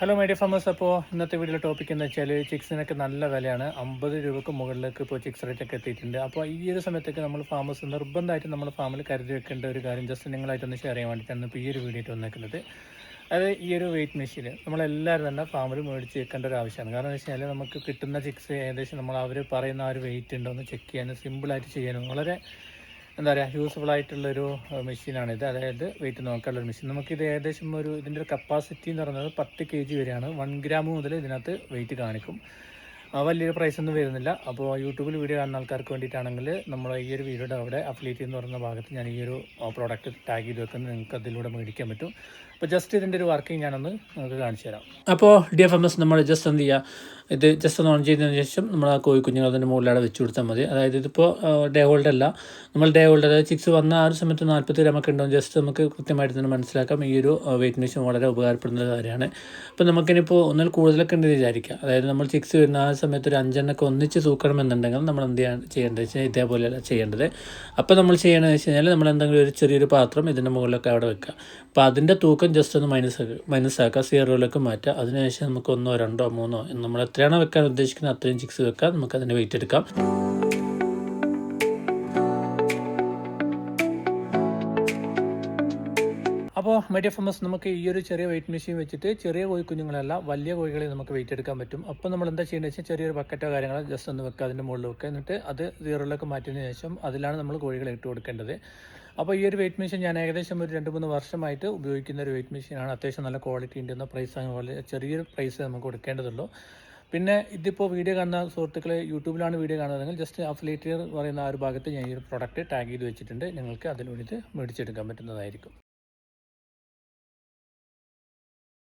Hello my dear farmers. അപ്പോൾ ഇന്നത്തെ video topic എന്ന് വെച്ചാൽ ചിക്സിനൊക്കെ നല്ല വിലയാണ്. 50 രൂപക്ക് മുകളിലേക്ക് ഇപ്പോൾ ചിക്സ് റേറ്റൊക്കെ എത്തിയിട്ടുണ്ട്. അപ്പോൾ ഈ ഒരു സമയത്തൊക്കെ നമ്മൾ ഫാമേഴ്സ് നിർബന്ധമായിട്ട് നമ്മൾ ഫാമിൽ കരുതി വെക്കേണ്ട ഒരു കാര്യം ജസ്റ്റ് നിങ്ങളായിട്ടൊന്ന് ഷെയർ ചെയ്യാൻ വേണ്ടിയിട്ടാണ് ഇപ്പോൾ ഈ ഒരു വീഡിയോ വന്നേക്കുന്നത്. അത് ഈ ഒരു വെയിറ്റ് മെഷീൻ നമ്മളെല്ലാവരും തന്നെ ഫാമിൽ മേടിച്ച് വെക്കേണ്ട ഒരു ആവശ്യമാണ്. കാരണം എന്ന് വെച്ച് കഴിഞ്ഞാൽ നമുക്ക് കിട്ടുന്ന ചിക്സ് ഏകദേശം നമ്മൾ അവർ പറയുന്ന ആ ഒരു വെയിറ്റ് ഉണ്ടോ എന്ന് ചെക്ക് ചെയ്യാനും സിമ്പിളായിട്ട് ചെയ്യാനും വളരെ എന്താ പറയുക യൂസ്ഫുൾ ആയിട്ടുള്ളൊരു മെഷീനാണിത്. അതായത് വെയിറ്റ് നോക്കാനുള്ളൊരു മെഷീൻ. നമുക്കിത് ഏകദേശം ഇതിൻ്റെ ഒരു കപ്പാസിറ്റി എന്ന് പറയുന്നത് 10 kg വരെയാണ്. 1 ഗ്രാം മുതൽ ഇതിനകത്ത് വെയിറ്റ് കാണിക്കും. വലിയൊരു പ്രൈസ് ഒന്നും വരുന്നില്ല. അപ്പോൾ യൂട്യൂബിൽ വീഡിയോ കാണുന്ന ആൾക്കാർക്ക് വേണ്ടിയിട്ടാണെങ്കിൽ നമ്മൾ ഈ ഒരു വീഡിയോയുടെ അവിടെ അഫിലിയേറ്റ് എന്ന് പറയുന്ന ഭാഗത്ത് ഞാൻ ഈ ഒരു പ്രോഡക്റ്റ് ടാഗ് ചെയ്ത് വെക്കുന്നത് നിങ്ങൾക്ക് അതിലൂടെ മേടിക്കാൻ പറ്റും. അപ്പോൾ ജസ്റ്റ് ഇതിൻ്റെ ഒരു വർക്കിംഗ് ഞാനൊന്ന് നിങ്ങൾക്ക് കാണിച്ചു തരാം. അപ്പോൾ DFMS നമ്മൾ ജസ്റ്റ് എന്ത് ചെയ്യുക, ഇത് ജസ്റ്റ് ഒന്ന് ഓൺ ചെയ്തതിന് ശേഷം നമ്മൾ ആ കോഴിക്കുഞ്ഞുങ്ങൾ അതിൻ്റെ മുകളിലവിടെ വെച്ച് കൊടുത്താൽ മതി. അതായത് ഇതിപ്പോൾ ഡേ ഹോൾഡ് അല്ല, നമ്മൾ ഡേ ഹോൾഡ് അതായത് ചിക്സ് വന്ന ആ ഒരു സമയത്ത് 40 ഗ്രാമൊക്കെ ഉണ്ടാവും. ജസ്റ്റ് നമുക്ക് കൃത്യമായിട്ട് തന്നെ മനസ്സിലാക്കാം. ഈ ഒരു വെയിറ്റ് മെഷീൻ വളരെ ഉപകാരപ്പെടുന്ന കാര്യമാണ്. അപ്പോൾ നമുക്കിനിപ്പോൾ ഒന്നിൽ കൂടുതലൊക്കെ ഉണ്ട് വിചാരിക്കുക. അതായത് നമ്മൾ ചിക്സ് വരുന്ന ആ സമയത്ത് ഒരു 5 എണ്ണമൊക്കെ ഒന്നിച്ച് തൂക്കണമെന്നുണ്ടെങ്കിൽ നമ്മൾ എന്ത് ചെയ്യേണ്ടത് വെച്ചാൽ ഇതേപോലെയല്ല ചെയ്യേണ്ടത്. അപ്പോൾ നമ്മൾ ചെയ്യണമെന്ന് വെച്ച് കഴിഞ്ഞാൽ നമ്മൾ എന്തെങ്കിലും ഒരു ചെറിയൊരു പാത്രം ഇതിൻ്റെ മുകളിലൊക്കെ അവിടെ വെക്കുക. അപ്പോൾ അതിൻ്റെ തൂക്കം ജസ്റ്റ് ഒന്ന് മൈനസാക്കുക, 0ലേക്ക് മാറ്റുക. അതിനുശേഷം നമുക്ക് 1, 2, 3 നമ്മൾ എത്രയാണോ വെക്കാൻ ഉദ്ദേശിക്കുന്നത് അത്രയും ചിക്സ് വെക്കാം. നമുക്ക് അതിൻ്റെ വെയിറ്റ് എടുക്കാം. അപ്പോൾ മൈ ഡിയർ ഫാമേഴ്സ്, നമുക്ക് ഈ ഒരു ചെറിയ വെയിറ്റ് മെഷീൻ വെച്ചിട്ട് ചെറിയ കോഴിക്കുഞ്ഞുങ്ങളല്ല വലിയ കോഴികളെ നമുക്ക് വെയിറ്റ് എടുക്കാൻ പറ്റും. അപ്പോൾ നമ്മൾ എന്താ ചെയ്യേണ്ടത് വെച്ചാൽ ചെറിയൊരു ബക്കറ്റോ കാര്യങ്ങളോ ജസ്റ്റ് ഒന്ന് വെക്കുക, അതിൻ്റെ മുകളിൽ വെക്കുക. എന്നിട്ട് അത് 0ലേക്ക് മാറ്റിയതിന് ശേഷം അതിലാണ് നമ്മൾ കോഴികളെ ഇട്ട് കൊടുക്കേണ്ടത്. അപ്പോൾ ഈ ഒരു വെയിറ്റ് മെഷീൻ ഞാൻ ഏകദേശം ഒരു 2-3 വർഷമായിട്ട് ഉപയോഗിക്കുന്ന ഒരു വെയിറ്റ് മെഷീനാണ്. അത്യാവശ്യം നല്ല ക്വാളിറ്റി ഉണ്ട്. എന്ന പ്രൈസ് പോലെ ചെറിയൊരു പ്രൈസ് നമുക്ക് കൊടുക്കേണ്ടതുള്ളൂ. പിന്നെ ഇതിപ്പോൾ വീഡിയോ കാണുന്ന സുഹൃത്തുക്കൾ യൂട്യൂബിലാണ് വീഡിയോ കാണുന്നതെങ്കിൽ ജസ്റ്റ് അഫിലിയേറ്റ് പറയുന്ന ആ ഒരു ഭാഗത്ത് ഞാൻ ഈ ഒരു പ്രൊഡക്റ്റ് ടാഗ് ചെയ്ത് വെച്ചിട്ടുണ്ട്. നിങ്ങൾക്ക് അതിലൂടെ മേടിച്ചെടുക്കാൻ പറ്റുന്നതായിരിക്കും.